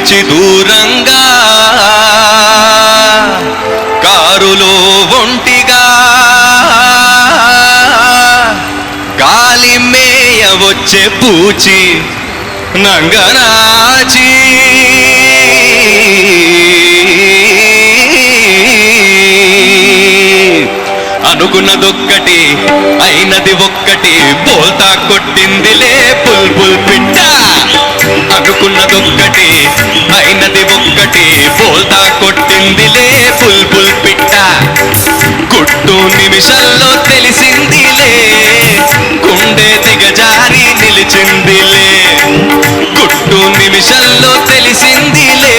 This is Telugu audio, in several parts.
విడిచి దూరంగా కారులో ఒంటిగా గాలి మేయ వచ్చే పూచి నంగనాచి అనుకున్నదొక్కటి అయినది ఒక్కటి బోల్తా కొట్టిందిలే బుల్బుల్ పిట్ట. అనుకున్నదొక్కటి అయినది ఒక్కటి బోల్తా కొట్టిందిలే బుల్బుల్ పిట్ట. గుట్టు నిమిషంలో తెలిసిందిలే గుండె దిగజారి నిలిచిందిలే. గుట్టు నిమిషంలో తెలిసిందిలే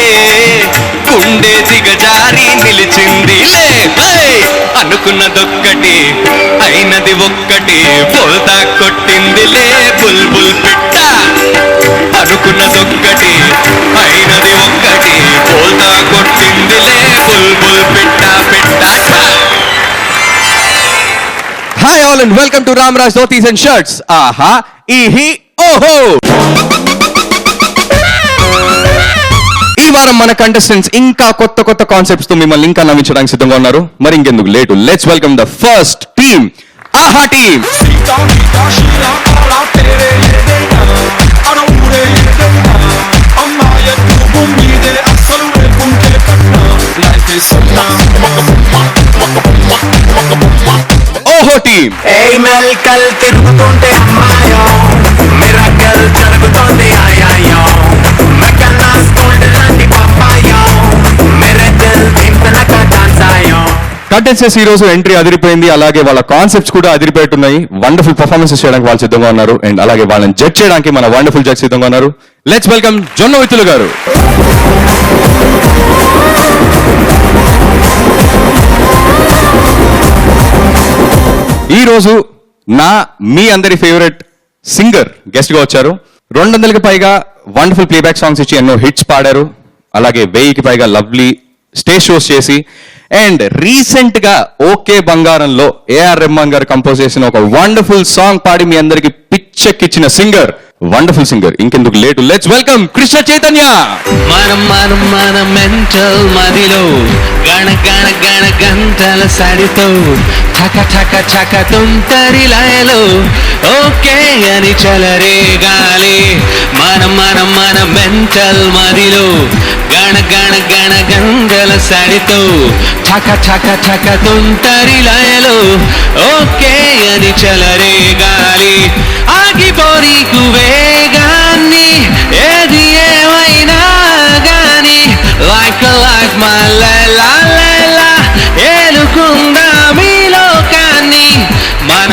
గుండె దిగజారి నిలిచిందిలే. అనుకున్నదొక్కటి అయినది ఒక్కటి బోల్తా కొట్టిందిలే బుల్బుల్ పిట్ట. అనుకున్నదొక్కటి అయినది ఒక్కటి బోల్తా కొట్టిందిలే బుల్బుల్ పిట్ట పిట్ట. Hi all and welcome to Ramraj Dhotis and Shirts. Aha, ihi, oho. ఈ వారం మన కంటెస్టెంట్స్ ఇంకా కొత్త కొత్త కాన్సెప్ట్స్ తో మిమ్మల్ని ఇంకా నవ్వించడానికి సిద్ధంగా ఉన్నారు. మరి ఇంకెందుకు late, let's welcome the first team, ఆహా టీమ్. ఓహో టీమ్. మెల్కల్ తిరుగుతుంటే అమ్మాయో మిరకల్ జరుగుతోంది ఆయాయో మెకనాస్ గోల్డ్ లాంటి పప్పాయో మిరకల్ తింటనక డాన్స్ ఆయో. కంటెస్టెంట్స్ ఈ రోజు ఎంట్రీ అదిరిపోయింది, అలాగే వాళ్ళ కాన్సెప్ట్స్ కూడా అదిరిపోతున్నాయి. వండర్ఫుల్ పర్ఫార్మెన్సెస్ చేయడానికి వాళ్ళు సిద్ధంగా ఉన్నారు అండ్ అలాగే వాళ్ళని జడ్జ్ చేయడానికి మన వండర్ఫుల్ జడ్జ్ సిద్ధంగా ఉన్నారు. లెట్స్ వెల్కమ్ జొన్న విత్తులు గారు. ఈ రోజు మీ అందరి ఫేవరెట్ సింగర్ గెస్ట్ గా వచ్చారు. 200కి పైగా వండర్ఫుల్ ప్లేబ్యాక్ సాంగ్స్ ఇచ్చి ఎన్నో హిట్స్ పాడారు. అలాగే 1000కి పైగా లవ్లీ స్టేజ్ షోస్ చేసి అండ్ రీసెంట్ గా ఓకే బంగారంలో ఏఆర్ రెహమాన్ గారు కంపోజ్ చేసిన ఒక వండర్ఫుల్ సాంగ్ పాడి మీ అందరికి పిచ్చెక్కిచ్చిన సింగర్, వండర్ఫుల్ సింగర్. ఇంకెందుకు late, let's welcome Krishna Chaitanya. మన మెంటల్ మదిలో గణ గణ గణ గంటల సడితో ఠక ఠక ఠక తుంటరి లయలో ఓకే అని చలరే గాలి. మన మెంటల్ మదిలో గణ గణ గణ గంటల సడితో ఠక ఠక ఠక తుంటరి లయలో ఓకే అని చలరే గాలి. ఆగిపోరీకు వేగాన్ని ఏది ఏమైనా గాని లైక్ మా లైలా లైలా ఏలుకుందా మీ లోకాన్ని. మన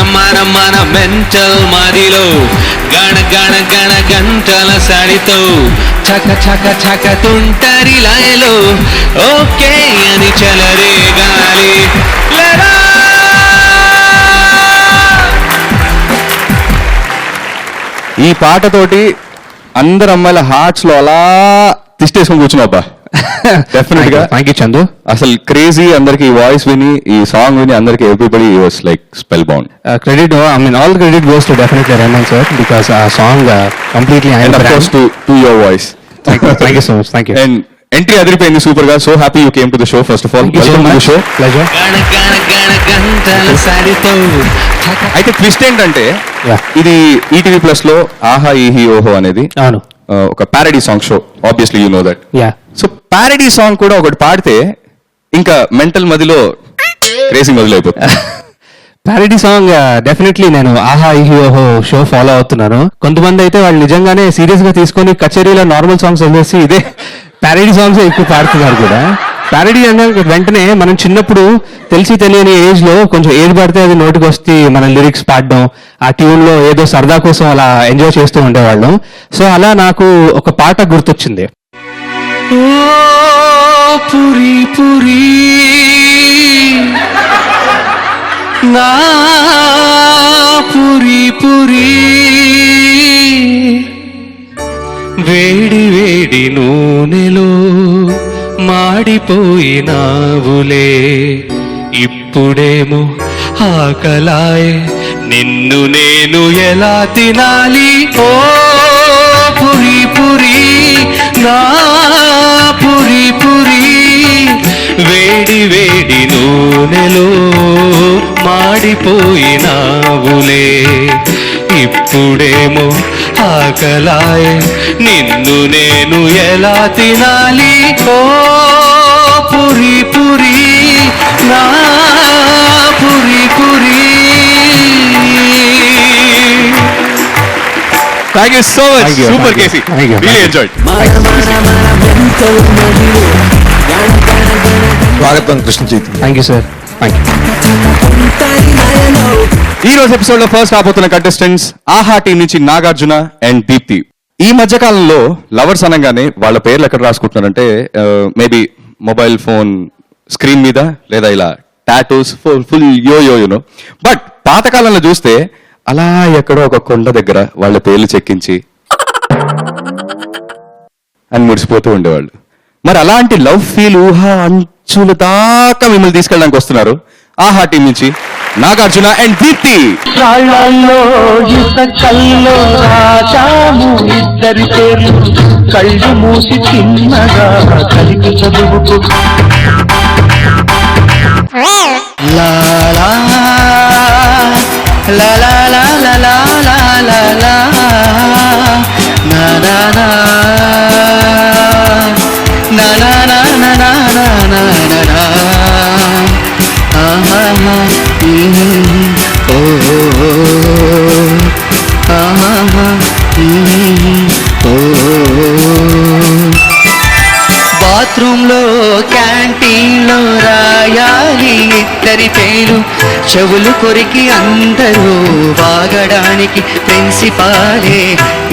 మెంటల్ మదిలో గణ గణ గణ గంటల సడితో చక చక చక తుంటరి లయలో ఓకే అని చలరే గాలి. ఈ పాటతోటి అందరు అమ్మాయిల హార్ట్స్ లో అలా తిష్టేసుకొని కూర్చున్నాబ్బా. డెఫినెట్ గా థ్యాంక్ యూ చందు. అసలు క్రేజీ, అందరికి ఈ వాయిస్ విని ఈ సాంగ్ విని అందరికి everybody was like spell bound. Credit, I mean all the credit goes to definitely Rahman sir because our song completely and of course to your voice. Thank you so much. Thank you. And entry అదిరిపోయింది సూపర్ గా. So happy you came to the show. First of all welcome to the show. Pleasure. అయితే ట్విస్ట్ ఏంటంటే ఇది ఈటీవీ ప్లస్ లో ఆహా ఈహి ఓహో అనేది అవును ఒక parody song show. Obviously you know that. So parody song కూడా ఒకటి పాడితే ఇంకా మెంటల్ మదిలో రేసింగ్ మొదలైపోతుంది. ప్యారడీ సాంగ్ డెఫినెట్లీ నేను ఆహా ఈహి ఓహో షో ఫాలో అవుతున్నాను. కొంతమంది అయితే వాళ్ళు నిజంగానే సీరియస్ గా తీసుకొని కచేరీలో నార్మల్ సాంగ్స్ వదిలేసి ఇదే ప్యారడీ సాంగ్స్ ఎక్కువ పాడుతున్నారు కూడా. ప్యారడీ అంటే వెంటనే మనం చిన్నప్పుడు తెలిసి తెలియని ఏజ్ లో కొంచెం ఏది పడితే అది నోటికి వస్తే మన లిరిక్స్ పాడడం, ఆ ట్యూన్ లో ఏదో సరదా కోసం అలా ఎంజాయ్ చేస్తూ ఉండేవాళ్ళం. సో అలా నాకు ఒక పాట గుర్తొచ్చింది. పురి పురి నా పురి పురి వేడి వేడి నూనెలో మాడిపోయినావులే ఇప్పుడేమో ఆకలాయే నిన్ను నేను ఎలా తినాలి. ఓ పురి పురి నా వెళ్ళిపోయినావులే ఇప్పుడేమో ఆకలాయే నిన్ను నేను ఎలా తినాలి ఓ పురి పురి నా పురి పురి. Thank you so much. Thank you. Super Thank you. KC. Thank you. Really enjoyed. స్వాగతం Krishna Chaitanya. Thank you sir. Thank you. ఈ రోజు ఎపిసోడ్ లో ఫస్ట్ రాబోతున్న కంటెస్టెంట్స్ ఆహా టీం నుంచి నాగార్జున అండ్ దీప్తి. ఈ మధ్య కాలంలో లవర్స్ అనగానే వాళ్ళ పేర్లు ఎక్కడ రాసుకుంటున్నారంటే మేబీ మొబైల్ ఫోన్ స్క్రీన్ మీద లేదా ఇలా టాటూస్ ఫుల్ యూనో. బట్ పాతకాలంలో చూస్తే అలా ఎక్కడో ఒక కొండ దగ్గర వాళ్ళ పేర్లు చెక్కించి అని ముడిసిపోతూ ఉండేవాళ్ళు. మరి అలాంటి లవ్ ఫీల్ ఊహ అంచుల దాకా మిమ్మల్ని తీసుకెళ్ళడానికి వస్తున్నారు ఆహా టీం నుంచి నాగార్జున అండ్ దీప్తి. రాళ్ళల్లో ఇసుకల్లో రాశాము ఇద్దరి పేర్లు కళ్ళు మూసి చిన్నగా కలిపి చదువుకు లా లా లా లా లా లా లా లా లా లా నా నా నా నా నా నా నా నా నా నా నా నా ఆహా ఓ ఆహా ఓ. బాత్రూంలో క్యాంటీన్లో రాయాలి ఇద్దరి పేరు చెవులు కొరికి అందరూ వాగడానికి ప్రిన్సిపాలే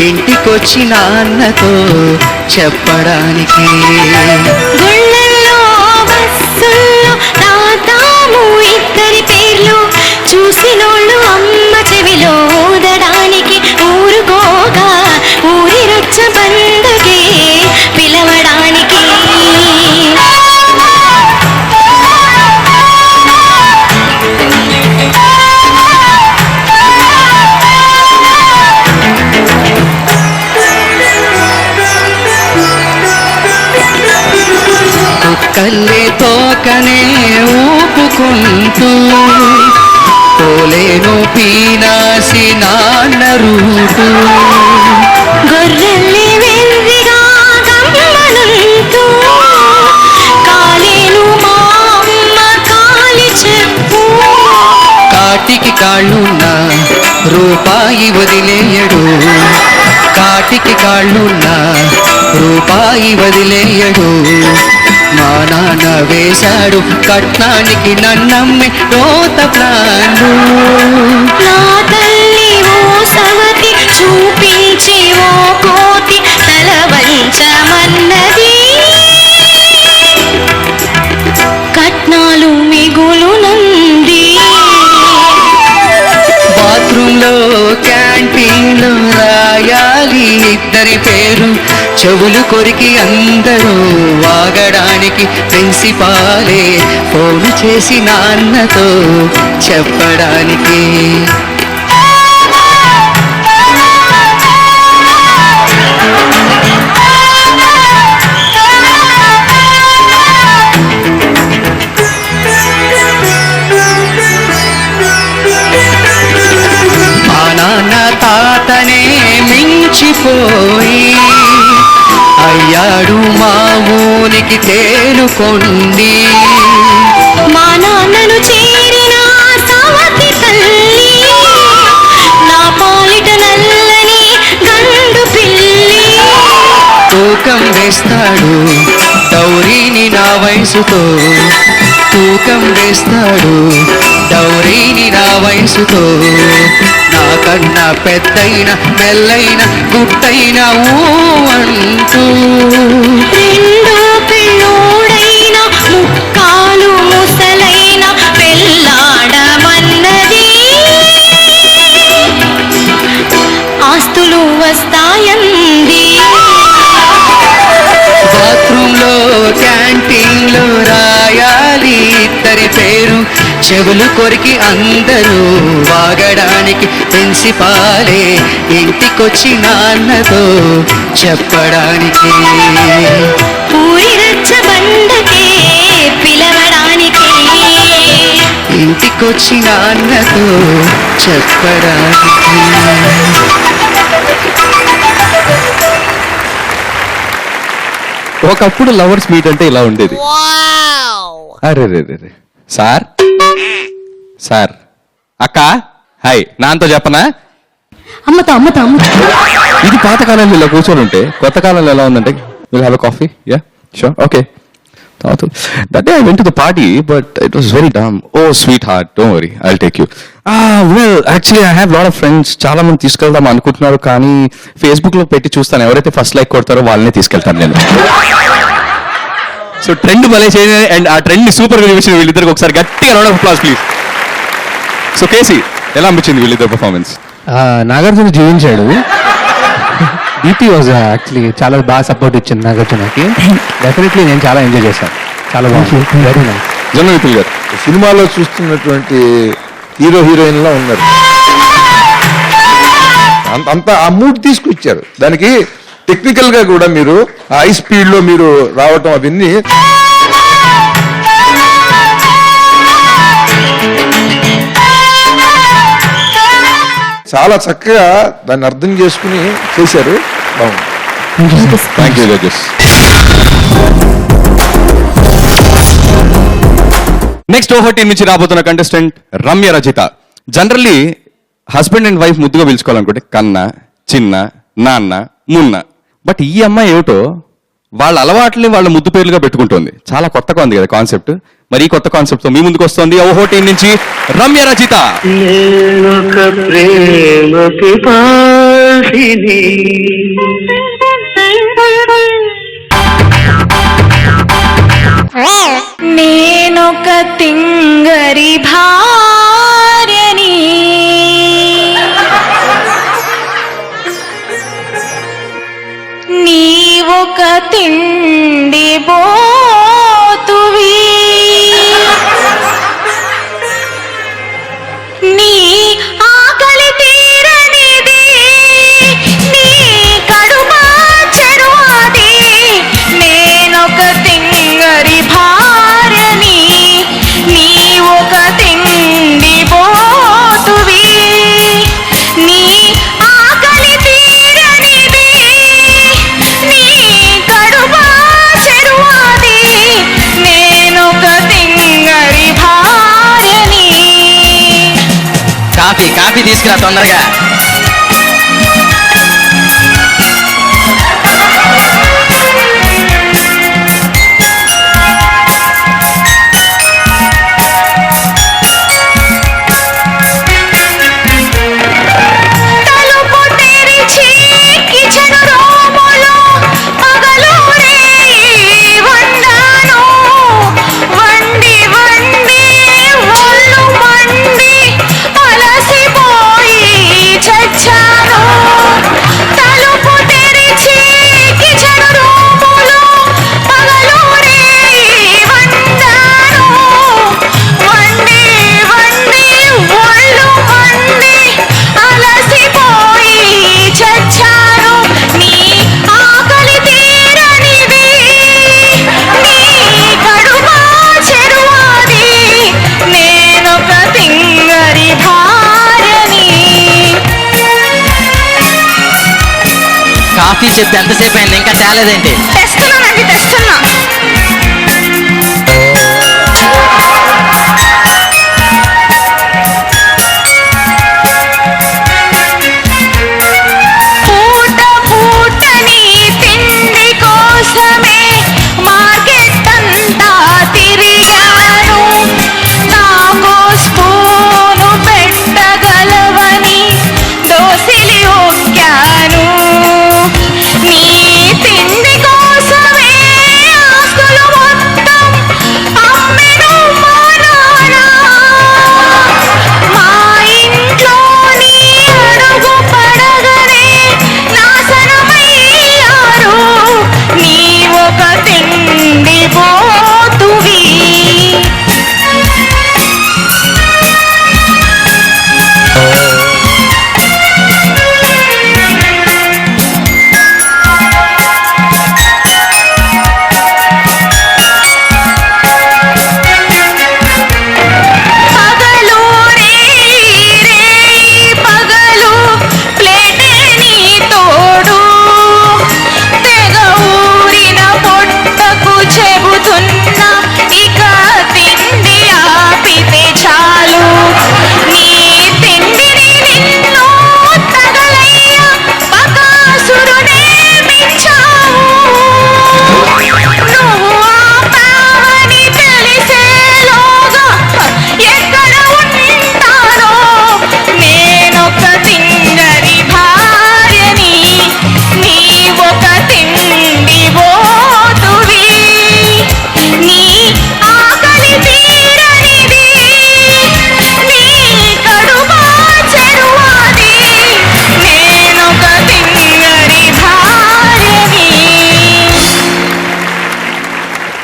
ఇంటికొచ్చి నాన్నతో చెప్పడానికి. గుళ్ళల్లో బస్సుల్లో రాతాము ఇద్దరి పేర్లు చూసినోళ్ళు అమ్మ చెవిలో ఊదడానికి ఊరుకోగా ఊరి రచ్చ బంధుకే పిలవడానికి. కుక్కల్లే తోకనే ఊపుకుంటూ పోలేను పీనాసి నాన్న రూటు. గొర్రెల్ని వెర్రిగా గమ్మనుంటూ కాలేను మా అమ్మ కాలి చెప్పు. కాటికి కాళ్ళున్న రూపాయి వదిలేయడు కాటికి కాళ్ళున్న రూపాయి వదిలేయడు. మా నాన్న వేశాడు కట్నానికి నన్నమ్మి రోత ప్లాన్లు. నా తల్లి ఓ సవతి చూపించి ఓ కోతి తల వంచమన్నది. కట్నాలు మిగులునంది. బాత్రూంలో క్యాంటీన్లో రాయాలి ఇద్దరి పేరు చెవులు కొరికి అందరూ వాగడానికి ప్రిన్సిపాలే ఫోన్ చేసి నాన్నతో చెప్పడానికి. మా నాన్న తాతనే మించిపోయి అయ్యాడు మా ఊనికి తేలుకొండి. మా నాన్నను చేరిన సవతి తల్లి నా పాలిట నల్లని గండు పిల్లి. తూకం వేస్తాడు డౌరీని నా వయసుతో తూకం వేస్తాడు డౌరీని నా వయసుతో. నాకన్నా పెద్దయిన మెల్లైన గుట్టైన ఊ అంటూ రెండో పిల్లోడైన ముక్కాలు ముసలైన పెళ్ళాడమన్నది. ఆస్తులు వస్తాయంది. బాత్రూంలో క్యాంటీన్లో రాయాలి ఇద్దరి పేరు చెవులు కొరికి అందరూ వాగడానికి ప్రిన్సిపాలే ఇంటికొచ్చి నాన్నతో చెప్పడానికి. ఊరి రచ్చ బండకే పిలవడానికి. ఇంటికొచ్చి నాన్నతో చెప్పడానికి. ఒకప్పుడు లవర్స్ మీట్ అంటే ఇలా ఉండేది. అరే రే రే రే. సార్ సార్ అక్క హాయ్ నాన్నతో చెప్పనా? అమ్మతో అమ్మతో అమ్మతో ఇది పాత కాలంలో ఇలా కూర్చొని ఉంటే కొత్త కాలంలో ఎలా ఉందంటే will have a coffee yeah sure okay that day I went to the party but it was very dumb. Oh sweetheart don't worry I will take you. Well actually I have lot of friends, చాలా మంది తీసుకెళ్దాం అనుకుంటున్నారు, కానీ ఫేస్బుక్ లో పెట్టి చూస్తాను ఎవరైతే ఫస్ట్ లైక్ కొడతారో వాళ్ళనే తీసుకెళ్తాను నేను. సో ట్రెండ్ భలే చేయండి అండ్ ఆ ట్రెండ్ ని సూపర్ గా చూపించిన వీళ్ళిద్దరికి ఒకసారి గట్టిగా round of applause please. So KC ఎలా అనిపించింది వీళ్ళిద్దరు పర్ఫార్మెన్స్? నాగార్జున జీవించాడు. దీప్తి వాజ్ యాక్చువల్లీ చాలా బాగా సపోర్ట్ ఇచ్చింది నాగార్జునకి. డెఫినెట్లీ నేను చాలా ఎంజాయ్ చేశాను, చాలా బాగుంది, వెరీ నైస్. జొన్న విపుల్ గారు సినిమాలో చూస్తున్నటువంటి హీరో హీరోయిన్ లా ఉన్నారు. అంత ఆ మూడ్ తీసుకొచ్చారు. దానికి టెక్నికల్ గా కూడా మీరు హై స్పీడ్ లో మీరు రావటం అవన్నీ చాలా చక్కగా దాన్ని అర్థం చేసుకుని చేశారు. బాగుంది. Thank you judges. Next over team నుంచి రాబోతున్న contestant Ramya Rajitha. Generally husband and wife ముద్దుగా పిలుచుకోవాలనుకుంటే కన్న, చిన్న, నాన్న, మున్న. బట్ ఈ అమ్మాయి ఏమిటో వాళ్ళ అలవాట్లని వాళ్ళ ముద్దు పేర్లుగా పెట్టుకుంటుంది. చాలా కొత్తగా ఉంది కదా కాన్సెప్ట్. మరి ఈ కొత్త కాన్సెప్ట్ తో మీ ముందుకు వస్తుంది ఓహో టీం నుంచి రమ్య రజిత. నేనొక ప్రేమ పిపాసిని, నేనొక తింగరి భార్యని, నీవొక తిండి బోతువి, నీ ఆకలి తీరనిది, నీ కడుపా చెరువాది, నేనొక తింగరి భార్యని, నీ ఒక తిండి బోతువి, నీ ఆకలి తీరనిది, నీ కడుపా చెరువాది, నేనొక తింగరి భార్యని. కాఫీ తీసుకురా తొందరగా. తలుపు తెరిచి కిచెను రూములో పగలు రేయి వండాను, వండి వండి ఒళ్ళు మండి అలసిపోయి చచ్చాను. తలుపు తెరిచి కిచెను రూములో పగలు రేయి వండాను, వండి వండి ఒళ్ళు మండి అలసిపోయి చచ్చాను. నీ ఆకలి తీరనిది, నీ కడుపా చెరువాది, నేనొక తింగరి భార్యని. కాఫీ చెప్పి ఎంతసేపు అయింది ఇంకా తేలేదేంటి? తెస్తున్నానండి, తెస్తున్నా. పూట పూటని తిండి కోసమే మార్కెట్ అంతా తిరిగాను, నాకో స్పూను పెట్టగలవని దోసిలి ఒక్కాను. నీ తిండి కోసమే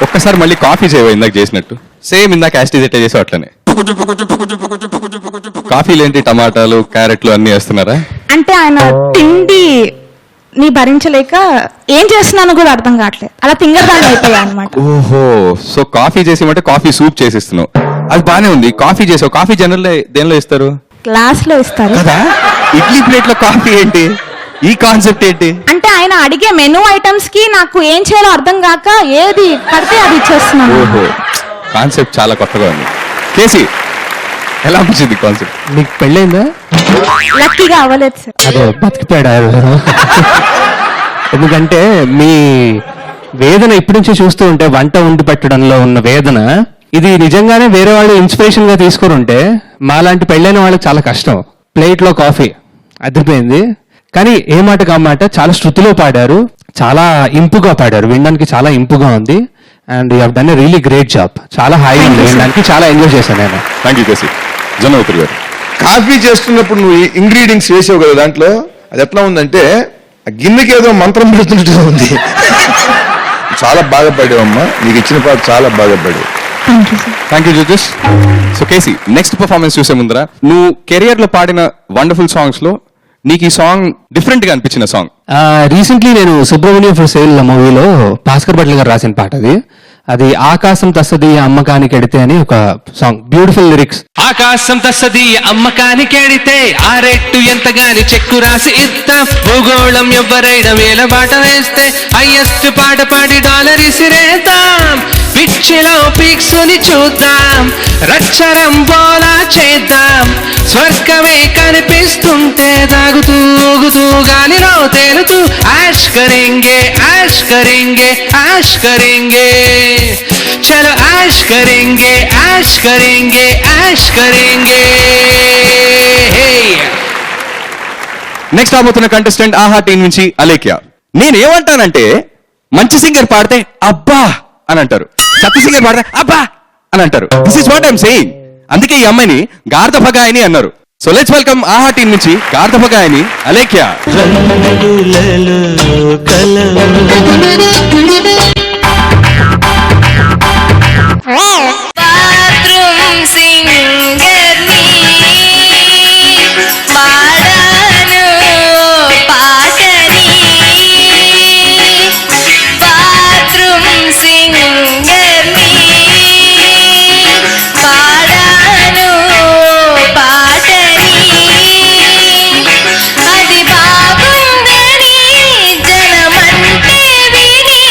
ఒక్కసారి మళ్ళీ కాఫీ చేయవా ఇందాక చేసినట్టు, సేమ్ ఇందాక యాస్టీజ్ ఎట్లా చేసావు అట్లనే. కాఫీలు ఏంటి, టమాటాలు క్యారెట్లు అన్ని వేస్తున్నారా? అంటే ఆయన తిండి నీ భరించలేక ఏం చేస్తున్నానో కూడా అర్థం కావట్లేదు, అలా తింగరదాన్ని అయిపోయా అనమాట. ఓహో, సో కాఫీ చేసేమంటే కాఫీ సూప్ చేసిస్తున్నావు, అది బానే ఉంది. కాఫీ చేసావు, కాఫీ జనరల్ దేనిలో ఇస్తారు? గ్లాస్ లో ఇస్తారు కదా, ఇడ్లీ ప్లేట్ లో కాఫీ ఏంటి, ఈ కాన్సెప్ట్ ఏంటి? అంటే ఆయన అడిగే మెనూ ఐటమ్స్ కి నాకు ఏం చేయాలో అర్థం కాక ఏది పడితే అది ఇచ్చేస్తున్నాను. ఓహో, కాన్సెప్ట్ చాలా కొత్తగా ఉంది. కేసీ, ఎలా అనిపించింది కాన్సెప్ట్? నీకు పెళ్ళైందా? లక్కీగా అవ్వలేదు సార్. అదే బతికిపోయాడు ఆయన. ఎందుకంటే మీ వేదన ఇప్పటి నుంచి చూస్తూ ఉంటే, వంట వండి పెట్టడంలో ఉన్న వేదన, ఇది నిజంగానే వేరే వాళ్ళు ఇన్స్పిరేషన్ గా తీసుకుని ఉంటే మాలాంటి పెళ్ళైన వాళ్ళకి చాలా కష్టం. ప్లేట్ లో కాఫీ అదిరిపోయింది, కానీ ఏ మాట కామాట చాలా శృతిలో పాడారు, చాలా ఇంపుగా పాడారు, వినడానికి చాలా ఇంపుగా ఉంది. And you have done a really great job. చాలా హాయిగా ఉంది వినడానికి, చాలా ఎంజాయ్ చేశాను నేను. Thank you KC. జనవరి గారు, కాఫీ చేస్తున్నప్పుడు నువ్వు ఇంగ్రీడియంట్స్ వేసావు కదా దాంట్లో, అది ఎట్లా ఉందంటే ఆ గిన్నెకి ఏదో మంత్రం పెడుతున్నట్టుగా ఉంది. చాలా బాగా పాడావమ్మా, నీకు ఇచ్చిన పాట చాలా బాగా పాడావు. Thank you judges. So KC, next performance చూసే ముందర, నువ్వు కెరియర్ లో పాడిన వండర్ఫుల్ సాంగ్స్ లో నీకు ఈ సాంగ్ డిఫరెంట్ గా అనిపించిన సాంగ్? రీసెంట్లీ నేను సుబ్రహ్మణ్యం ఫర్ సేల్ మూవీలో భాస్కర్ భట్ల గారు రాసిన పాట అది ఆకాశం తస్సది అమ్మకానికి ఎడితే అని ఒక సాంగ్, బ్యూటిఫుల్ లిరిక్స్. ఆకాశం తస్సది అమ్మకానికి ఎడితే ఆ రేటు ఎంతగాని చెక్కు రాసి ఇద్దాం, భూగోళం ఎవరైనా వేల బాట వేస్తే హైయెస్ట్ పాట పాడి డాలర్ ఇసిరేద్దాం, పిచ్చిలో పీక్సుని చూద్దాం, రచ్చరం బోలా చేద్దాం, స్వర్గమే కనిపిస్తుంటే దాగుతూ ఊగుతూ గాలిలో తేలుతూ యాష్ కరేంగే యాష్ కరేంగే యాష్ కరేంగే, చలో యాష్ కరేంగే యాష్ కరేంగే యాష్ కరేంగే. నెక్స్ట్ రాబోతున్న కంటెస్టెంట్ ఆహా టీం నుంచి అలేఖ్య. నేనేమంటానంటే, మంచి సింగర్ పాడితే అబ్బా అని అంటారు, చెత్త సింగర్ పాడితే అబ్బా అని అంటారు. This is what I'm saying. అందుకే ఈ అమ్మాయిని గార్ధపగాయని అన్నారు. సో లెట్స్ వెల్కమ్ ఆహా టీం నుంచి గార్ధపగాయని అలేఖ్య. బాత్రూమ్ సింగర్ని పాడాను పాటని, బాత్రూమ్ సింగర్ని పాడాను పాటని, అది బాగుందని జనమంటే విని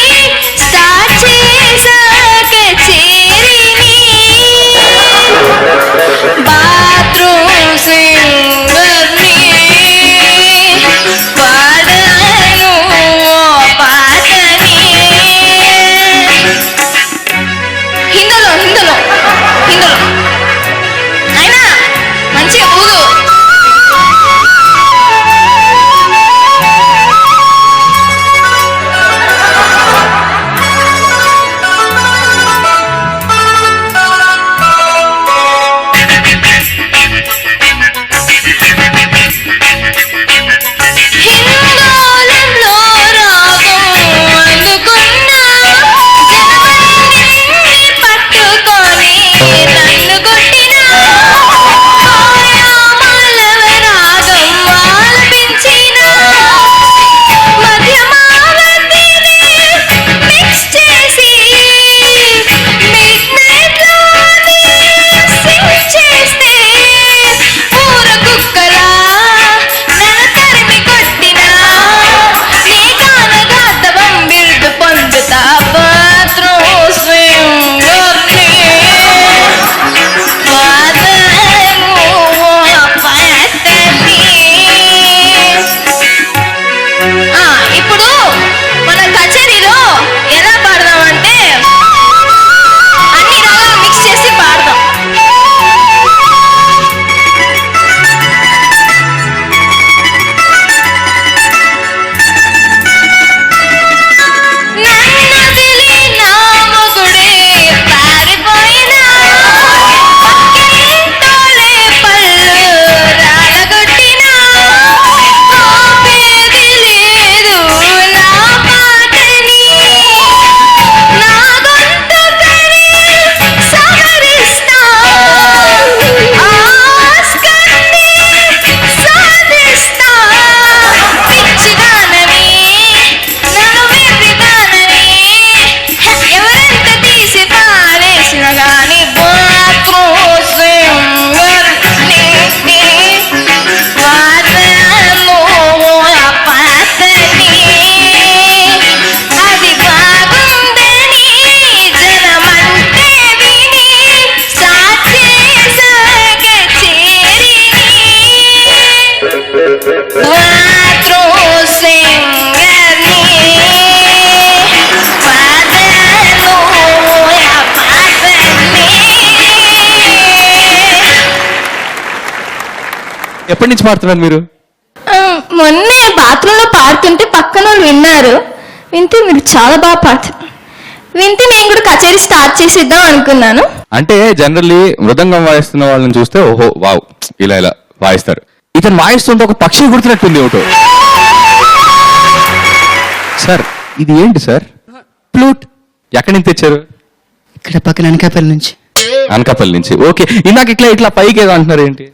ఎప్పటి నుంచి పాడుతున్నారు మీరు? మొన్నే బాత్రూమ్ లో పాడుతుంటే పక్కన వాళ్ళు విన్నారు. వింటే మీరు చాలా బాగా పాడుతున్నారు. వింటే నేను కూడా కచేరీ స్టార్ట్ చేసిద్దాం అనుకున్నాను. అంటే జనరల్లీ మృదంగం వాయిస్తున్న వాళ్ళని చూస్తే ఓహో వావ్ ఇలా ఇలా వాయిస్తారు. ఇతను వాయిస్తుంటే ఒక పక్షి గుర్తున్నట్టుంది ఒకటో. సార్ ఇది ఏంటి సార్? ఫ్లూట్. ఎక్కడి నుంచి తెచ్చారు? ఇక్కడ పక్కన అనకాపల్లి నుంచి. అనకాపల్లి నుంచి. ఓకే, ఇందాక ఇట్లా ఇట్లా పైకి ఏదో అంటున్నారు ఏంటి?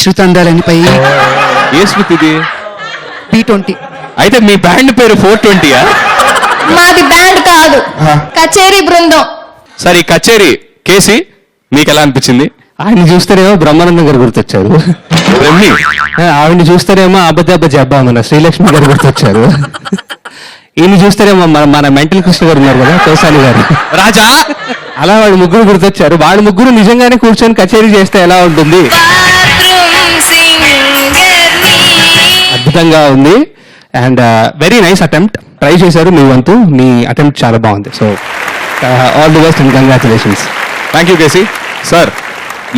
శృతందాలని పై ఏ స్మృతి ఇది? P20. అయితే మీ బ్యాండ్ పేరు 420యా? మాది బ్యాండ్ కాదు, కచేరీ బృందం. సార్ ఈ కచేరీ కేసి మీకు ఎలా అనిపించింది? ఆయన చూస్తేనేమో బ్రహ్మానందం గారు గుర్తొచ్చారు. బ్రహ్మి ఆవిడ్ని చూస్తేనేమో అబద్ధ జబ్బా మన శ్రీలక్ష్మి గారు గుర్తొచ్చారు. ఈయన చూస్తేనేమో మన మెంటల్ కృష్ణ గారు ఉన్నారు కదా, తోసాని గారు, రాజా. అలా వాళ్ళు ముగ్గురు గుర్తొచ్చారు. వాళ్ళు ముగ్గురు నిజంగానే కూర్చొని కచేరీ చేస్తే ఎలా ఉంటుంది? అద్భుతంగా ఉంది. And very nice attempt. Try చేశారు మీ వంతు. మీ అటెంప్ట్ చాలా బాగుంది. So all the best and congratulations. Thank you కేసి. సార్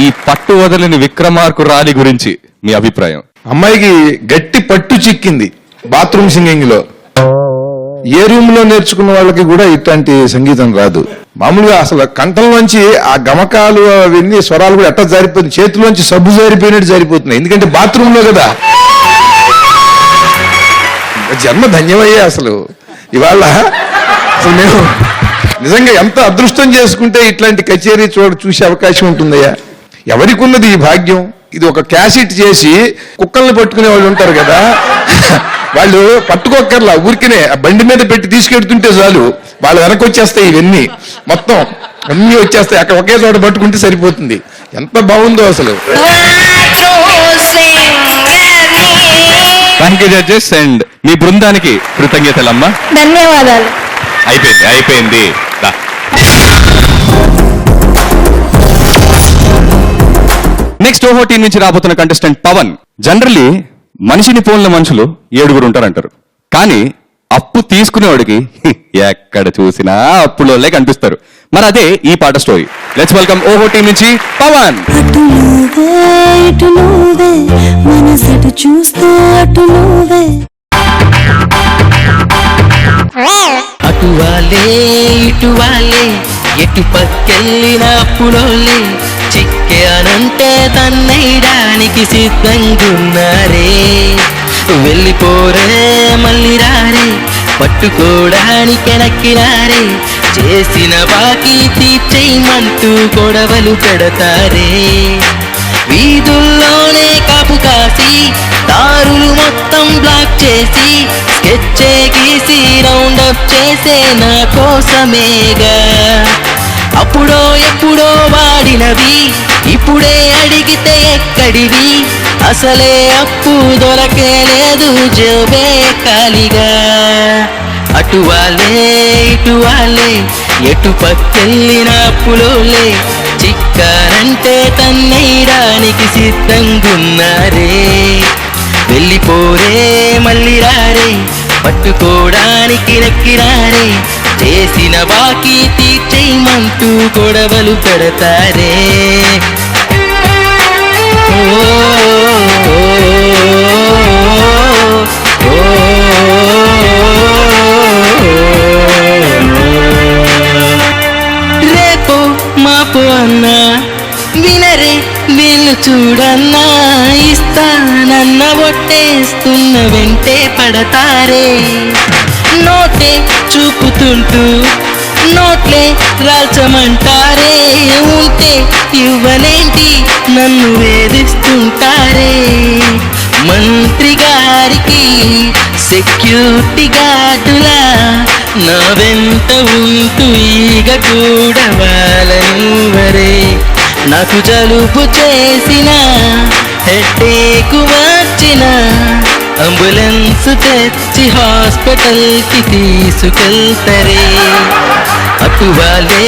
ఈ పట్టు వదలని విక్రమార్కు రాలి గురించి మీ అభిప్రాయం? అమ్మాయికి గట్టి పట్టు చిక్కింది బాత్రూమ్ సింగింగ్ లో. ఏ రూమ్ లో నేర్చుకున్న వాళ్ళకి కూడా ఇట్లాంటి సంగీతం రాదు. మామూలుగా అసలు కంఠంలోంచి ఆ గమకాలు అవన్నీ స్వరాలు కూడా ఎట్లా జారిపోతుంది, చేతిలోంచి సబ్బు జారిపోయినట్టు జారిపోతున్నాయి. ఎందుకంటే బాత్రూమ్ లో కదా. జన్మ ధన్యమయ్యా అసలు. ఇవాళ అసలు నేను నిజంగా ఎంత అదృష్టం చేసుకుంటే ఇట్లాంటి కచేరీ చూసే అవకాశం ఉంటుందయ్యా. ఎవరికి ఉన్నది ఈ భాగ్యం? ఇది ఒక క్యాసెట్ చేసి కుక్కల్ని పట్టుకునే వాళ్ళు ఉంటారు కదా, వాళ్ళు పట్టుకోక్కర్లా, ఊరికినే ఆ బండి మీద పెట్టి తీసుకెడుతుంటే చాలు వాళ్ళు వెనక్కి వచ్చేస్తాయి. ఇవన్నీ మొత్తం అన్నీ వచ్చేస్తాయి. అక్కడ ఒకే చోట పట్టుకుంటే సరిపోతుంది. ఎంత బాగుందో అసలు. థ్యాంక్ యూ జడ్జెస్ అండ్ మీ బృందానికి కృతజ్ఞతలమ్మా. ధన్యవాదాలు. అయిపోయింది. నెక్స్ట్ ఓహో టీం నుంచి రాబోతున్న కంటెస్టెంట్ పవన్. జనరల్లీ మనిషిని పోలిన మనుషులు 7 ఉంటారంటారు, కానీ అప్పు తీసుకునేవాడికి ఎక్కడ చూసినా అప్పులోనే కనిపిస్తారు. మరి అదే ఈ పాట స్టోరీ. లెట్స్ వెల్కమ్ ఓహో టీం నుంచి పవన్. అటువాలే ఇటువాలే ఎటు పక్కెళ్ళిన అప్పులోలే చిక్కే అనంటే తన్నేయడానికి సిద్ధంగున్నారే. వెళ్ళిపోరే మళ్ళీ రారే పట్టుకోవడానికి నక్కినారే. చేసిన బాకీ తీర్చేయమంటూ గొడవలు పెడతారే. వీధుల్లోనే కాపు కాసి దారులు మొత్తం బ్లాక్ చేసి స్కెచ్చే గీసి రౌండప్ చేసే నా కోసమేగా. అప్పుడో ఎప్పుడో వాడినవి ఇప్పుడే అడిగితే ఎక్కడివి? అసలే అప్పు దొరకే లేదు జోబే ఖాళీగా. అటువాలే ఇటువాలే ఎటు పక్కెళ్ళిన అప్పులోలే చిక్కారంటే తన్నేయడానికి సిద్ధంగున్నారే. వెళ్ళిపోరే మళ్ళీ రారే పట్టుకోవడానికి నక్కిరారే. చేసిన బాకీ తీర్చేయమంటూ గొడవలు పెడతారే. రేపో మాపో అన్నా వినరే వీళ్ళు చూడన్నా. ఇస్తానన్న ఒట్టేస్తున్న వెంటే పడతారే. నోటే చూపుతుంటూ నోట్లే రాల్చమంటారే. ఉంటే ఇవ్వనేంటి నన్ను వేధిస్తుంటారే. మంత్రి గారికి సెక్యూరిటీ గార్డులా నా వెంట ఉంటూ ఈగ కూడా వాళ్ళనివ్వరే. నాకు జలుబు చేసిన హెడ్ఏకు వచ్చిన అంబులెన్స్ తెచ్చి హాస్పిటల్కి తీసుకెళ్తారే. అటువాలే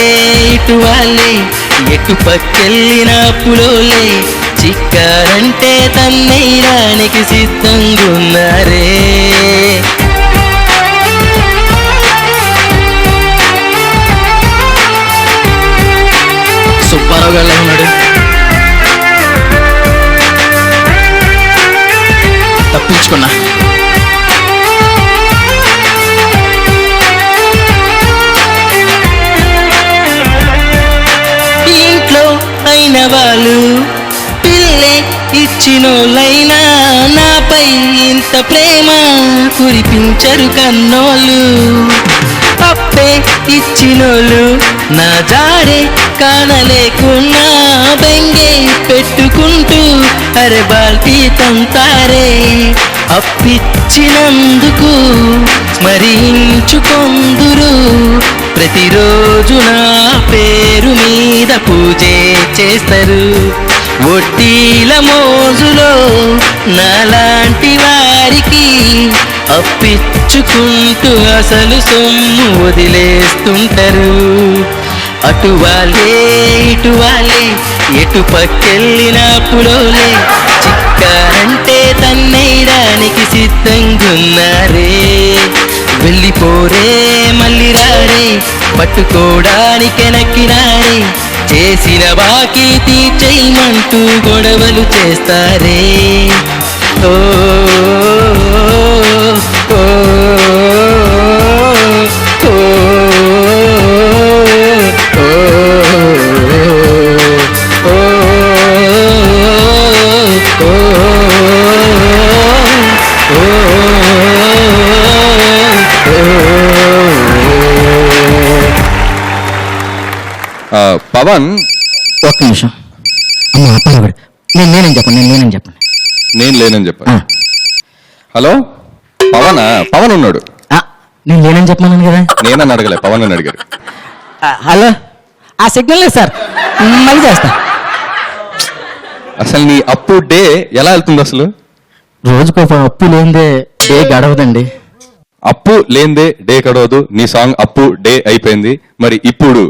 ఇటువాలే ఎటు పక్కెళ్ళిన అప్పులోలే చిక్కారంటే తన్నేయడానికి సిద్ధంగున్నారే. సుబ్బారావు గారు ఉన్నాడు. అయిన వాళ్ళు పిల్లే ఇచ్చినోళ్ళైనా నాపై ఇంత ప్రేమ కురిపించరు కన్నోళ్ళు అప్పే ఇచ్చినోళ్ళు నా జాడే కానలేకున్నా బెంగే పెట్టుకుంటూ అరే బాల్టీ తంతారే అప్పిచ్చినందుకు స్మరించుకొందురు ప్రతిరోజు నా పేరు మీద పూజే చేస్తారు వడ్డీల మోజులో నాలాంటి వారికి అప్పిచ్చుకుంటూ అసలు సొమ్ము వదిలేస్తుంటారు అటు వాళ్ళే ఇటు వాళ్ళే ఎటు పక్కెళ్ళిన పులోలే చిక్కారంటే తన్నేయడానికి సిద్ధంగున్నారే వెళ్ళిపోరే మళ్ళీ రారే పట్టుకోవడానికి నక్కినారే చేసిన బాకీ తీర్చేయమంటూ గొడవలు చేస్తారే ఓ ఓ, ఓ, పవన్ ఒక్క నిమిషం అమ్మ పర్వాడు నేనేం చెప్పండి నేను లేనని చెప్పాను హలో పవన్ ఉన్నాడు నేను లేనని చెప్పమన్నాను కదా నేనని అడగలే పవన్ అని అడిగారు హలో ఆ సిగ్నల్ లేదు సార్ మళ్ళీ చేస్తా అసలు నీ అప్పు డే ఎలా వెళ్తుంది అసలు రోజుకు ఒక అప్పు లేనిదే డే గడవదండి అప్పు లేందే డే గడవదు నీ సాంగ్ అప్పు డే అయిపోయింది మరి ఇప్పుడు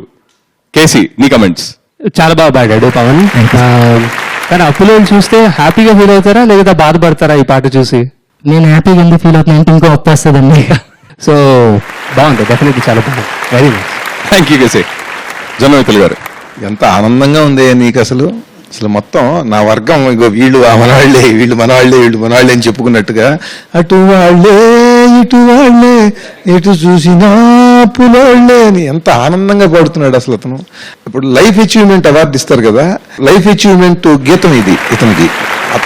కేసీ నీ కమెంట్స్ చాలా బాగా పాడాడు పవన్ కానీ అప్పులో చూస్తే హ్యాపీగా ఫీల్ అవుతారా లేదా బాధపడతారా ఈ పాట చూసి? నేను హ్యాపీగా ఎందుకు ఫీల్ అవుతున్నా అంటే ఇంకో అప్పు వస్తుందండి. సో బాగుంది, డెఫినెట్లీ చాలా బాగుంది, very nice. Thank you KC. Jonnavithula గారు ఎంత ఆనందంగా ఉంది నీకు అసలు. అసలు మొత్తం నా వర్గం ఇగో వీళ్ళు మనవాళ్లే, వీళ్ళు మనవాళ్లే, వీళ్ళు మనవాళ్లే అని చెప్పుకున్నట్టుగా అటు వాళ్ళే ఇటు వాళ్ళే ఎటు చూసినా పులోళ్లే అని ఎంత ఆనందంగా పాడుతున్నాడు అసలు అతను. ఇప్పుడు లైఫ్ అచీవ్మెంట్ అవార్డు ఇస్తారు కదా, లైఫ్ అచీవ్మెంట్ గీతం ఇది ఇతనికి.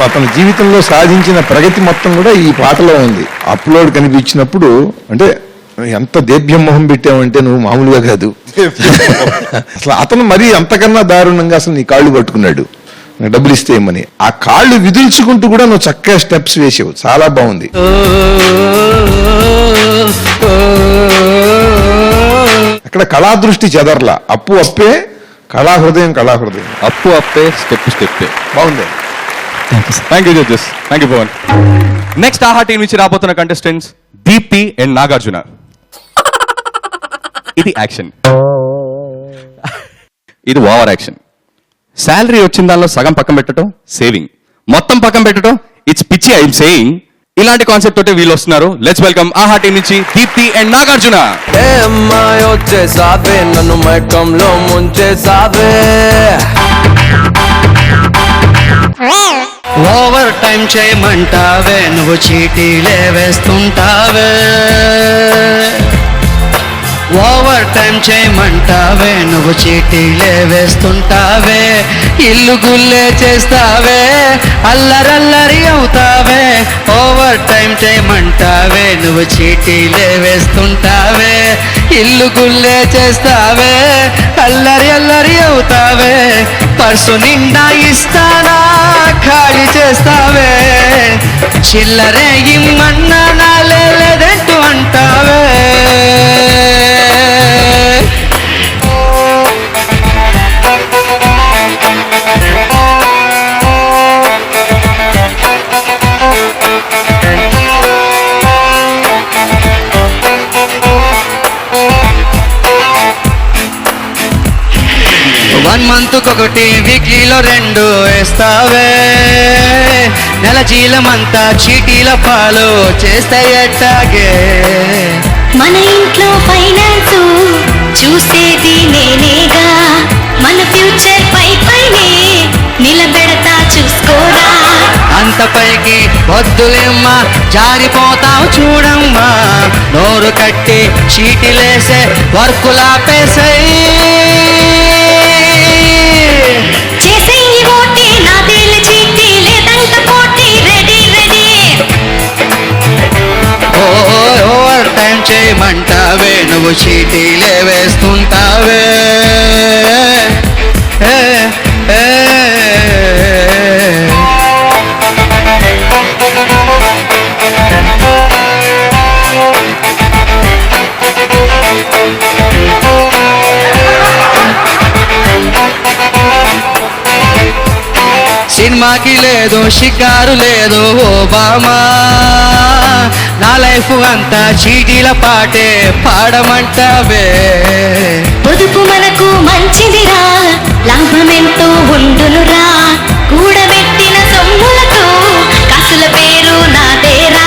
అతని జీవితంలో సాధించిన ప్రగతి మొత్తం కూడా ఈ పాటలో ఉంది. అప్లోడ్ కనిపించినప్పుడు అంటే ఎంత దేభ్యం మొహం పెట్టావంటే నువ్వు మామూలుగా కాదు అసలు. అతను మరీ అంతకన్నా దారుణంగా అసలు నీ కాళ్ళు పట్టుకున్నాడు డబ్బులు ఇస్తే ఏమని. ఆ కాళ్ళు విదిల్చుకుంటూ కూడా నువ్వు చక్కగా స్టెప్స్ వేసావు, చాలా బాగుంది. అక్కడ కళాదృష్టి చెదర్లా. అప్పు అప్పే, కళాహృదయం కళాహృదయం. అప్పు అప్పే స్టెప్ స్టెప్పే. బాగుంది. Thank you judges, thank you Pavan. Next Aha team నుంచి రాబోతున్న కంటెస్టెంట్స్ దీప్తి అండ్ నాగార్జున. ఇది యాక్షన్, ఇది ఓవర్ యాక్షన్. శాలరీ వచ్చిన దానిలో సగం పక్కన పెట్టడం సేవింగ్, మొత్తం పక్కన పెట్టడం ఇట్స్ పిచ్చి. ఐఎమ్ సేయింగ్ ఇలాంటి కాన్సెప్ట్ తోటే వీళ్ళు వస్తున్నారు. లెట్స్ వెల్కమ్ ఆహా టీం నుంచి దీప్తి అండ్ నాగార్జున. వచ్చేసావే నన్ను మైకంలో ముంచేసావే, ఓవర్ టైం చేయమంటావే నువ్వు చీటీలే వేస్తుంటావే, ఓవర్ టైం చేయమంటావే నువ్వు చీటీలే వేస్తుంటావే, ఇల్లు గుల్లే చేస్తావే అల్లరల్లరి అవుతావే, ఓవర్ టైం చేయమంటావే నువ్వు చీటీలే వేస్తుంటావే, ఇల్లు గుల్లే చేస్తావే అల్లరి అల్లరి అవుతావే, పర్సు నిండా ఇస్తానా ఖాళీ చేస్తావే, చిల్లరే ఇమ్మన్నా నాలే లేదంటూ అంటావే. వన్ మంత్ ఒకటి వీక్లీలో 2 వేస్తావే, నెల జీలమంతా చీటీల పాలు చేస్తే ఎట్టాగే. మన ఇంట్లో ఫైనాన్స్ చూసేది నేనేగా, మన ఫ్యూచర్ పైనే నిలబెడతా చూసుకోరా. అంత పైకి వద్దులేమ్మా జారిపోతావు చూడమ్మా, నోరు కట్టి చీటీలేసే వర్కులాపేసై. చేసే నువ్వు చీటీలే వేస్తుంటావే ఏ, ఏ, సినిమాకి లేదు షికారు లేదు ఓ బామా నా లైఫ్ అంతా చీటీల పాటే పాడమంటావే పొదుపు మనకు మంచిదిరా లాభమెంతో ఉండునురా కూడబెట్టిన సొమ్ములతో కాసుల పేరు నాదేరా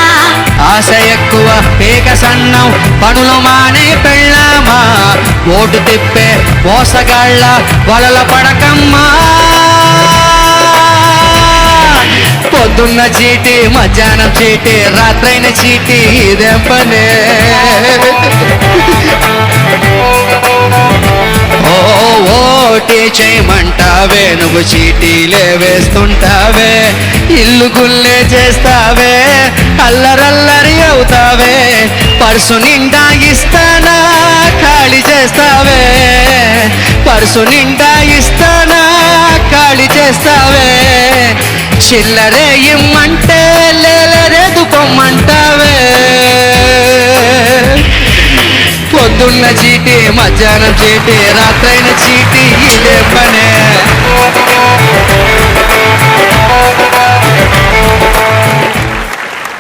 ఆశ ఎక్కువ పేక సన్నం పనులు మానే పెళ్ళామా ఓటు తిప్పే మోసగాళ్ళ వలల పడకమ్మా పొద్దున్న చీటి మధ్యాహ్నం చీటి రాత్రైన చీటి ఇదేం పనే ఓ ఓటి చేయమంటావే నువ్వు చీటీలే వేస్తుంటావే ఇల్లు గుల్లే చేస్తావే అల్లరల్లరి అవుతావే పర్సు నిండా ఇస్తానా ఖాళీ చేస్తావే పర్సు నిండా ఇస్తానా ఖాళీ చేస్తావే చిల్లరే ఇమ్మంటే లేలరేదు పొమ్మంటావే పొద్దున్న చీటి మధ్యాహ్నం చీటి రాత్రైన చీటి ఇదే పనే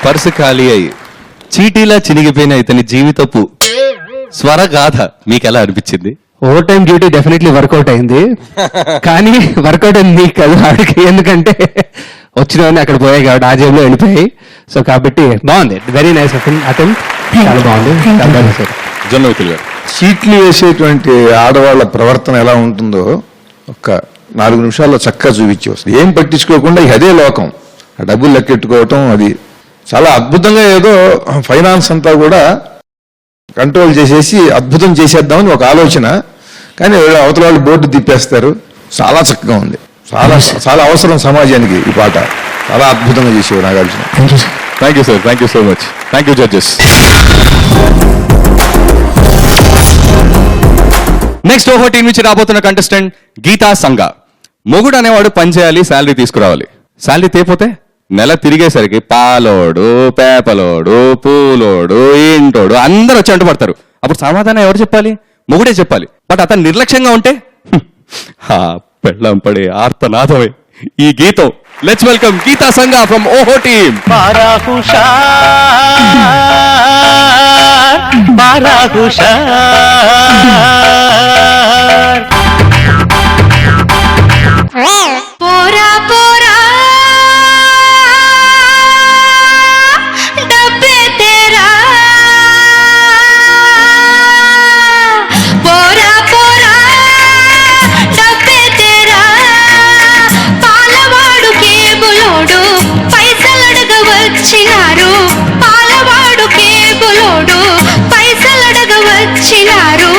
పర్సు ఖాళీ అయి చీటీలా చినిగిపోయిన ఇతని జీవితపు స్వరగాథ మీకెలా అనిపించింది? Overtime duty definitely work out అయింది, కానీ వర్కౌట్ అయింది నీకు కాదు ఆడికి, ఎందుకంటే వచ్చినవన్నీ అక్కడ పోయాయి కాబట్టి ఆ జేబులో వెళ్ళిపోయాయి. సో కాబట్టి బాగుంది, వెరీ నైస్ అటెంప్ట్, చాలా బాగుంది. జొన్న వికిల్ గారు, చీట్లు వేసేటువంటి ఆడవాళ్ళ ప్రవర్తన ఎలా ఉంటుందో ఒక్క 4 నిమిషాల్లో చక్కగా చూపించి వస్తుంది. ఏం పట్టించుకోకుండా ఇక అదే లోకం, ఆ డబ్బులు లెక్కెట్టుకోవటం, అది చాలా అద్భుతంగా ఏదో ఫైనాన్స్ అంతా కూడా కంట్రోల్ చేసేసి అద్భుతం చేసేద్దామని ఒక ఆలోచన, కానీ అవతల వాళ్ళు బోర్డు తిప్పేస్తారు. చాలా చక్కగా ఉంది, చాలా చాలా అవసరం సమాజానికి ఈ పాట. చాలా అద్భుతంగా చేసేవారు Nagarjuna. Thank you sir, thank you so much, thank you judges. Next ఓహో టీం నుంచి రాబోతున్న కంటెస్టెంట్ గీతా సంఘ. మొగుడు అనేవాడు పని చేయాలి, శాలరీ తీసుకురావాలి. శాలరీ తేపోతే నెల తిరిగేసరికి పాలోడు, పేపలోడు, పూలోడు, ఇంటోడు అందరూ వచ్చి అంటు పడతారు. అప్పుడు సమాధానం ఎవరు చెప్పాలి? మొగుడే చెప్పాలి. బట్ అతను నిర్లక్ష్యంగా ఉంటే పెళ్ళం పడే ఆర్తనాదమే ఈ గీతం. లెట్స్ వెల్కమ్ గీతా సంఘ ఫ్రమ్ ఓహో టీమ్. పోరా పోరా డబ్బే తేరా పోరా పోరా డబ్బే తేరా పాలవాడు కేబులోడు పైసలడగ వచ్చినారు పాలవాడు కేబులోడు పైసలడగ వచ్చినారు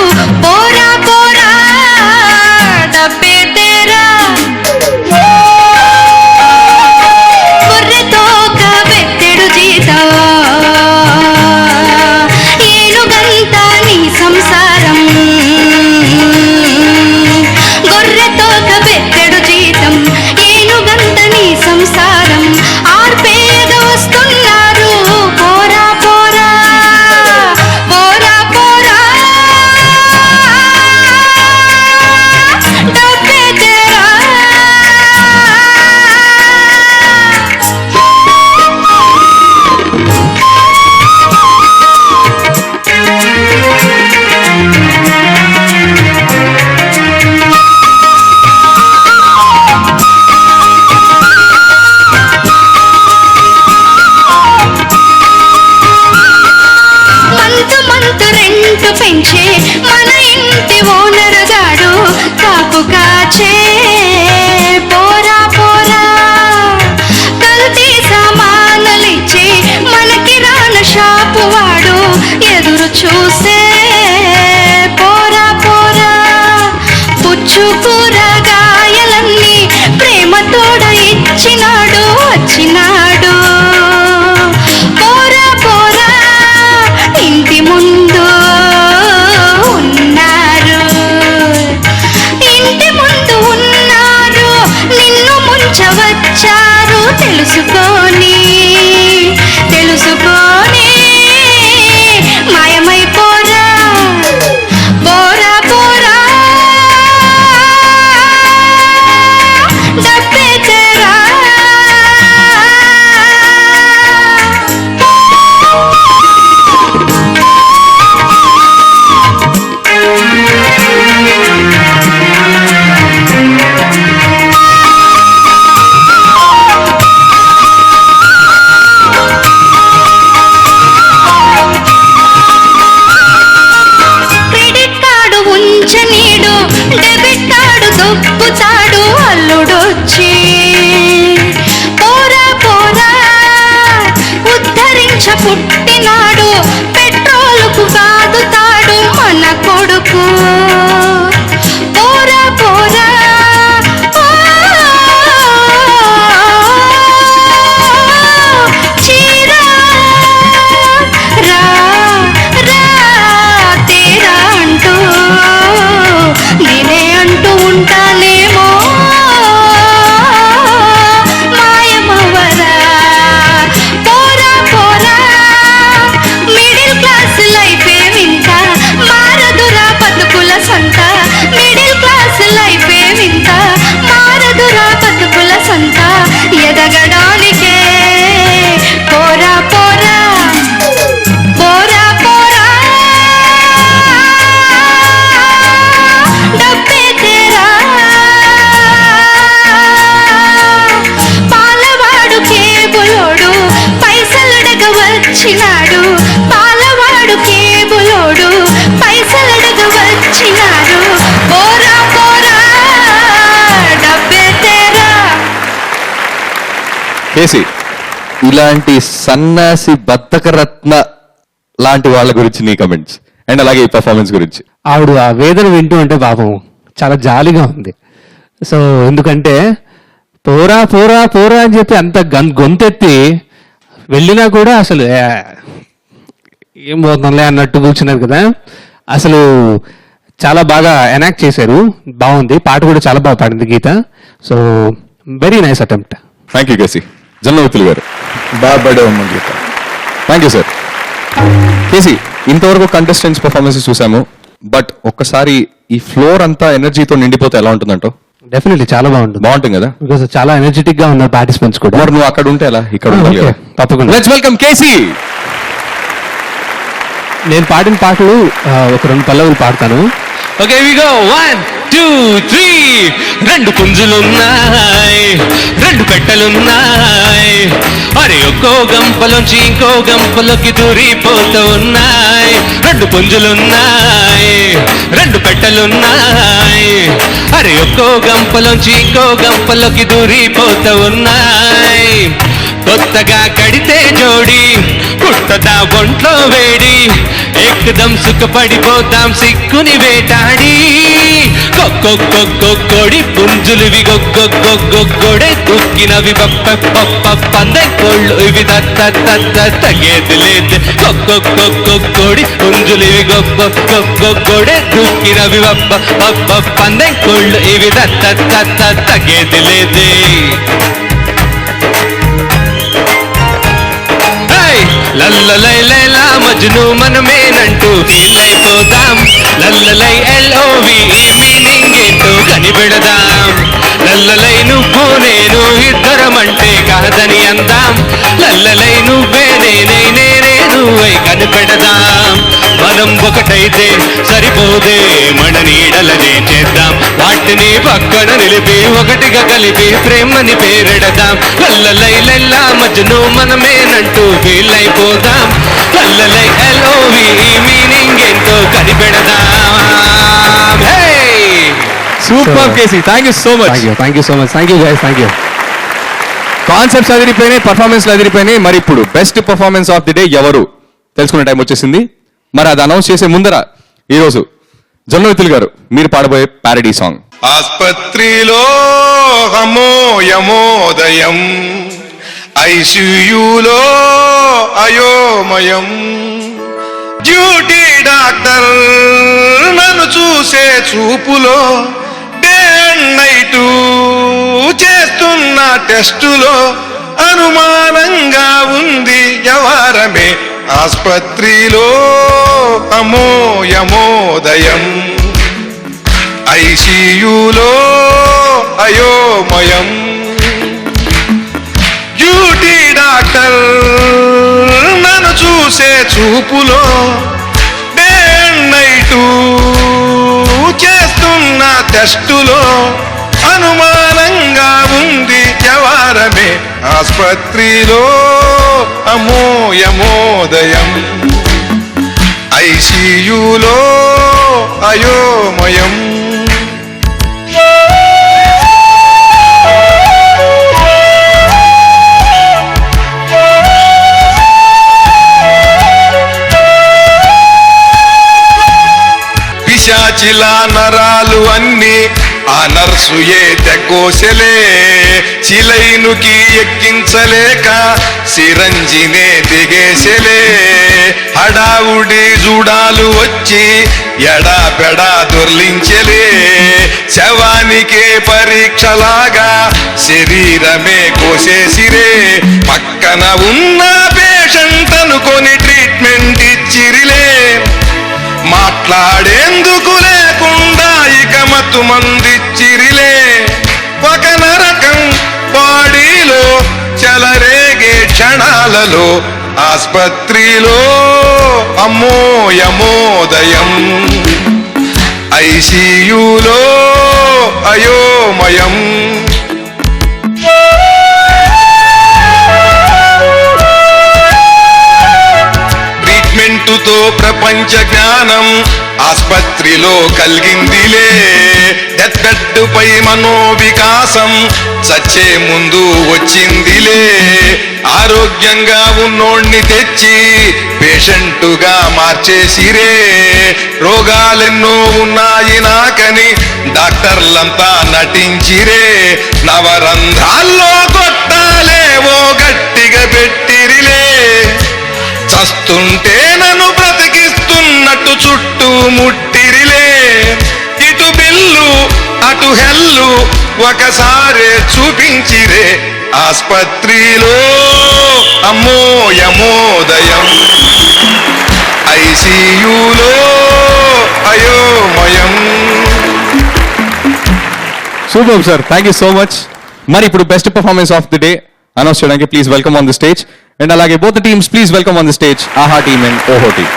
కేసి, ఇలాంటి సన్నాసి బత్తక రత్న లాంటి వాళ్ళ గురించి నీ కమెంట్స్ అండ్ అలాగే ఈ పర్ఫార్మెన్స్ గురించి. ఆవిడ ఆ వేదన వింటూ అంటే పాపం చాలా జాలిగా ఉంది. సో ఎందుకంటే పోరా పోరా పోరా అని చెప్పి అంత గొంతెత్తి వెళ్ళినా కూడా అసలు ఏం పోతుందిలే అన్నట్టు కూర్చున్నారు కదా. అసలు చాలా బాగా ఎనాక్ట్ చేశారు, బాగుంది. పాట కూడా చాలా బాగా పాడింది Geetha. So very nice attempt. Thank you KC. Jonnavithula గారు బాగా పడేవమ్మ Geetha. Thank you sir. KC, ఇంతవరకు కంటెస్టెంట్స్ పర్ఫార్మెన్సెస్ చూసాము, బట్ ఒక్కసారి ఈ ఫ్లోర్ అంతా ఎనర్జీతో నిండిపోతే ఎలా ఉంటుందంటో? డెఫినెట్లీ చాలా బాగుంటుంది. బాగుంటుంది కదా, బికాస్ చాలా ఎనర్జెటిక్ గా ఉన్నారు పార్టిసిపెంట్స్ కూడా. మరి నువ్వు అక్కడ ఉంటే ఎలా, ఇక్కడ ఉండాలి Okay, కదా. తప్పకుండా. లెట్స్ వెల్కమ్ కేసి. నేను పాడిన పాటలు ఒక 2 పల్లవులు పాడతాను. Okay we go 1 2 3. 2 పుంజులున్నాయి, 2 పెట్టెలున్నాయి, అరే ఒక్కో గంపలోంచి ఇంకో గంపలోకి దూరిపోతూ ఉన్నాయి. 2 పుంజులున్నాయి, 2 పెట్టెలున్నాయి, అరే ఒక్కో గంపలోంచి ఇంకో గంపలోకి దూరిపోతూ ఉన్నాయి. కొత్తగా కడితే జోడి పుట్టదా ఒంట్లో వేడి, ఎక్కదం సుఖపడిపోతాం సిక్కుని వేటాడి. కొక్కొక్కొక్కొడి పుంజులివి గొగ్గొగ్గొగ్గొడే దుక్కినవి పందె కోళ్ళు ఇవి తగ్గేది లేదు. కొక్కొక్కొక్కొడి పుంజులివి గొగ్గొగ్గొడే దుక్కినవి పందె కోళ్ళు ఇవి తగ్గేది లేదే. లల్లలై లైలా మజ్ను మనమేనంటూ ఫీల్ అయిపోదాం. లల్లలై LOVE మీనింగ్ ఏంటో కనిపెడదాం. లల్లలై నువ్వు నేను ఇద్దరమంటే కాదని అందాం. లల్లలై నువ్వే నేనే నేనే నువ్వై కనిపెడదాం. మనం ఒకటైతే సరిపోదే, మన నీడలనే చేద్దాం. వాటిని పక్కన నిలిపి ఒకటిగా కలిపి ప్రేమని పేరెడదాం. లల్లలై లైలా మజ్ను మనమేనంటూ ఫీల్ అయిపోదాం. లల్లలై LOVE మీనింగ్ ఏంటో కనిపెడదాం. Super KC, thank you so much. Thank you so much. Thank you guys. Thank you. Concepts అదిరిపోయినాయి, పర్ఫార్మెన్స్ అదిరిపోయినాయి. మరి ఇప్పుడు best performance of the day ఎవరు తెలుసుకునే టైం వచ్చేసింది. మరి అది అనౌన్స్ చేసే ముందర ఈరోజు జొన్నవిత్తులు గారు మీరు పాడబోయే ప్యారడీ సాంగ్. ఆస్పత్రిలో అమోయమోదయం, ఐసీయూలో అయోమయం, డ్యూటీ డాక్టర్ నన్ను చూసే చూపులో, డే అండ్ నైట్ చేస్తున్న టెస్టులో అనుమానంగా ఉంది వ్యవహారమే. ఆస్పత్రిలో అమోయమోదయం, ఐసీయూలో అయోమయం, డ్యూటీ డాక్టర్ నన్ను చూసే చూపులో, డే అండ్ నైట్ చేస్తున్న టెస్టులో అనుమానంగా ఉంది వ్యవహారమే. ఆస్పత్రిలో అమోయమోదయం, ఐసీయూలో అయోమయం. పిశాచిల నరాలు అన్ని ఆ నర్సు తెగోసెలే, చిలైనుకి ఎక్కించలేక సిరంజినే దిగేసెలే. హడావుడి జూడాలు వచ్చి ఎడాపెడా దొర్లించెలే, శవానికే పరీక్షలాగా శరీరమే కోసేసిరే. పక్కన ఉన్న పేషెంట్ అనుకొని ట్రీట్మెంట్ ఇచ్చిరిలే, మాట్లాడేందుకు లేకుండా ఇక మత్తు మందిచ్చిరిలే. ఒక నరకం బాడీలో చెలరేగే క్షణాలలో, ఆస్పత్రిలో అమోయమోదయం, ఐసీయూలో అయోమయం. ట్రీట్మెంటుతో ప్రపంచ జ్ఞానం ఆస్పత్రిలో కలిగిందిలే. డెత్ బెడ్ పై మనోవికాసం చచ్చే ముందు వచ్చిందిలే. ఆరోగ్యంగా ఉన్నోణ్ణి తెచ్చి పేషెంటుగా మార్చేసిరే. రోగాలెన్నో ఉన్నాయి నాకని డాక్టర్లంతా నటించిరే. నవరంధ్రాల్లో గొట్టాలేవో గట్టిగా పెట్టిరిలే. చస్తుంటే నన్ను బ్రతికిస్తున్నట్టు చుట్టూ ముట్టిరిలే. ఇటు బిల్లు అటు హెల్లు ఒకసారే చూపించిరే. ఆస్పత్రిలో అమ్మో యమోదయం, ఐసీయూలో అయోమయం. Super sir, thank you so much. మరి ఇప్పుడు best performance of the day announce చేయడానికి please welcome on the stage. And అలాగే both teams please welcome on the stage Aha team and Oho team.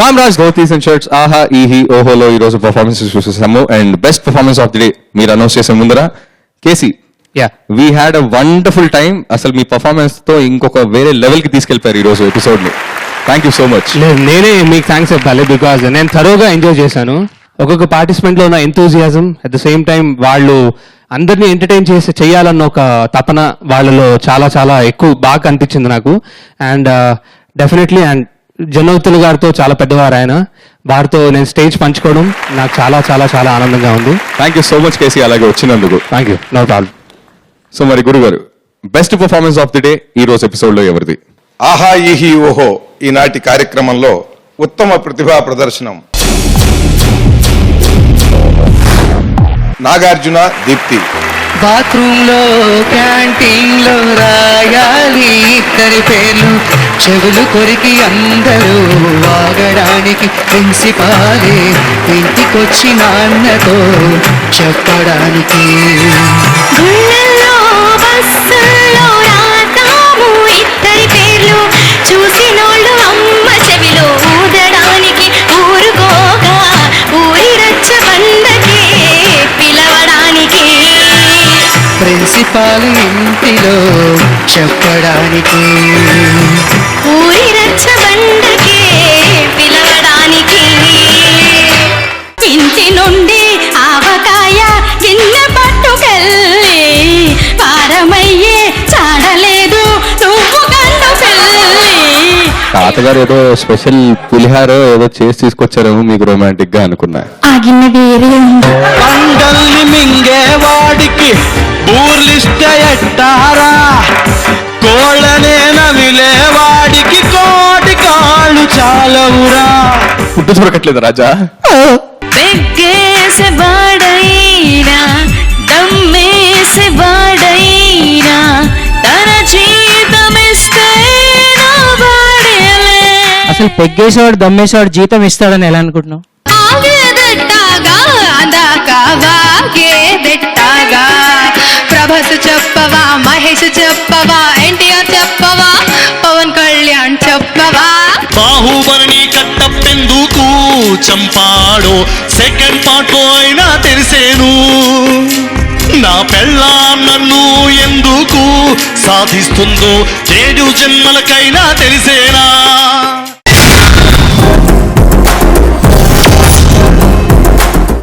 Ram Raj dhotis and shirts ఆహా ఈహి ఓహోలో ఈ రోజు పర్ఫార్మెన్సెస్ చూసేసాము. And best performance of the day మీరు అనౌన్స్ చేసే ముందర KC, ya we had a wonderful time. అసలు మీ పర్ఫార్మెన్స్ తో ఇంకొక వేరే లెవెల్ కి తీసుకెళ్లిపోయారు ఈ రోజు ఎపిసోడ్ ని. Thank you so much. లేదు, నేనే మీకు థ్యాంక్స్ చెప్పాలి. బికాజ్ నేను థరోగా ఎంజాయ్ చేశాను. ఒక్కొక్క పార్టిసిపెంట్ లో ఉన్న enthusiasm, at the same time వాళ్ళు అందరినీ ఎంటర్టైన్ చేయాలన్న ఒక తపన వాళ్ళలో చాలా చాలా ఎక్కువ బాగా కనిపించింది నాకు. అండ్ డెఫినెట్లీ అండ్ జనౌతులు గారితో చాలా పెద్దవారు ఆయన, వారితో నేను స్టేజ్ పంచుకోవడం నాకు చాలా చాలా చాలా ఆనందంగా ఉంది. Thank you so much KC అలాగే వచ్చినందుకు. Thank you, no problem. So మరి గురుగారు, best performance of the day ఈ రోజు ఎపిసోడ్ లో ఎవరిది? ఆహా ఈహి ఓహో ఈనాటి కార్యక్రమంలో ఉత్తమ ప్రతిభా ప్రదర్శనం నాగార్జున, దీప్తి. బాత్రూమ్ లో క్యాంటీన్ లో రాయాలి ఇద్దరి పేర్లు, చెవులు కొరికి అందరూ వాగడానికి ప్రిన్సిపాలే ఇంటికొచ్చి నాన్నతో చెప్పడానికి. గుళ్ళల్లో బస్సుల్లో రాతాము ఇద్దరి పేర్లు, చూసినోళ్ళు అమ్మ చెవిలో ఊదడానికి ఊరుకోగా ఊరి రచ్చ బండకే పిలవడానికి. ప్రిన్సిపాల్ ఇంటిలో చెప్పడానికి. ఊరి రచ్చ బండకే పిలవడానికి. ఇంటి నుండి ఆవకాయ గిన్నె పట్టుకెళ్ళి పారమయ్యే చాడలేదు నువ్వు కన్ను పెళ్ళి. తాతగారు ఏదో స్పెషల్ పులిహార ఏదో చేసి తీసుకొచ్చారేమో మీకు రొమాంటిక్ గా అనుకున్నా. ఆ గిన్నె వేరే ఉంది. పండల్ని మింగేవాడికి బూర్లిష్ట ఎట్టారా, కోళ్ళనే నమిలేవాడికి కోటి కాళ్ళు చాలవురా. పుట్టు దొరకట్లేదు రాజా. పెగ్గేసి బాడైనా దమ్మేసి బాడైనా తన జీతమిస్తే నా బాడేలే. అసలు పెగ్గేసేవాడు దమ్మేసేవాడు జీతం ఇస్తాడని ఎలా అనుకుంటున్నావు? ఆగేదెట్టాగా అందాక వాగేదెట్టాగా. ప్రభాస్ చెప్పవా, మహేష్ చెప్పవా, ఎన్టీఆర్ చెప్పవా, పవన్ కళ్యాణ్ చెప్పవా. బాహుబలిని కట్టపెందుకు చంపాడో సెకండ్ పార్ట్ అయినా తెలిసేను. నా పెళ్ళాం నన్ను ఎందుకు సాధిస్తుందో 7 జన్మలకైనా తెలిసేనా.